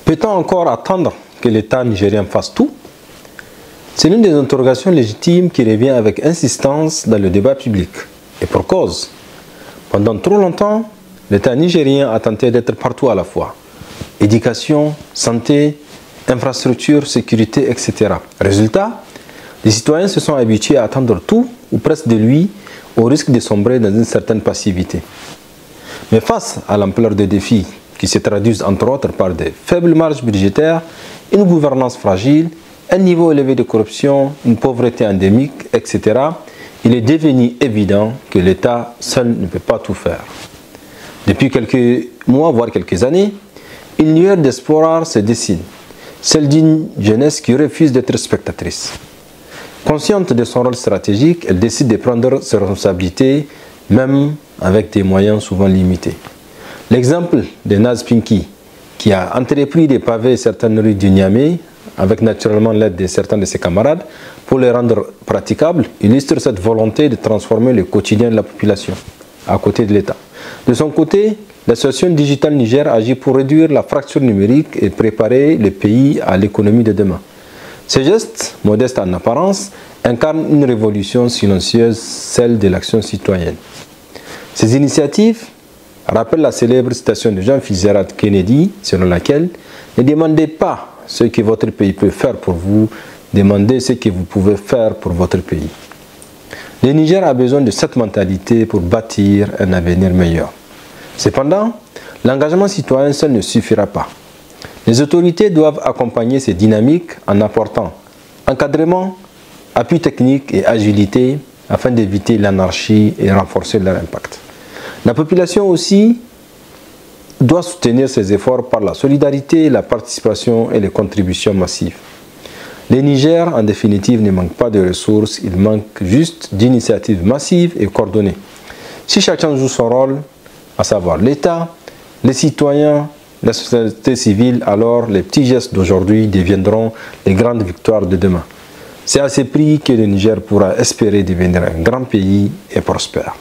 Peut-on encore attendre que l'État nigérien fasse tout? C'est l'une des interrogations légitimes qui revient avec insistance dans le débat public. Et pour cause. Pendant trop longtemps, l'État nigérien a tenté d'être partout à la fois. Éducation, santé, infrastructure, sécurité, etc. Résultat, les citoyens se sont habitués à attendre tout ou presque de lui au risque de sombrer dans une certaine passivité. Mais face à l'ampleur des défis qui se traduisent entre autres par des faibles marges budgétaires, une gouvernance fragile, un niveau élevé de corruption, une pauvreté endémique, etc., il est devenu évident que l'État seul ne peut pas tout faire. Depuis quelques mois, voire quelques années, une lueur d'espoir se dessine, celle d'une jeunesse qui refuse d'être spectatrice. Consciente de son rôle stratégique, elle décide de prendre ses responsabilités, même avec des moyens souvent limités. L'exemple de Naz Pinky, qui a entrepris de paver certaines rues du Niamey, avec naturellement l'aide de certains de ses camarades, pour les rendre praticables, illustre cette volonté de transformer le quotidien de la population, à côté de l'État. De son côté, l'association Digital Niger agit pour réduire la fracture numérique et préparer le pays à l'économie de demain. Ces gestes, modestes en apparence, incarnent une révolution silencieuse, celle de l'action citoyenne. Ces initiatives rappellent la célèbre citation de John Fitzgerald Kennedy, selon laquelle « Ne demandez pas ce que votre pays peut faire pour vous, demandez ce que vous pouvez faire pour votre pays ». Le Niger a besoin de cette mentalité pour bâtir un avenir meilleur. Cependant, l'engagement citoyen seul ne suffira pas. Les autorités doivent accompagner ces dynamiques en apportant encadrement, appui technique et agilité afin d'éviter l'anarchie et renforcer leur impact. La population aussi doit soutenir ces efforts par la solidarité, la participation et les contributions massives. Le Niger, en définitive, ne manque pas de ressources, il manque juste d'initiatives massives et coordonnées. Si chacun joue son rôle, à savoir l'État, les citoyens, la société civile, alors les petits gestes d'aujourd'hui deviendront les grandes victoires de demain. C'est à ce prix que le Niger pourra espérer devenir un grand pays et prospère.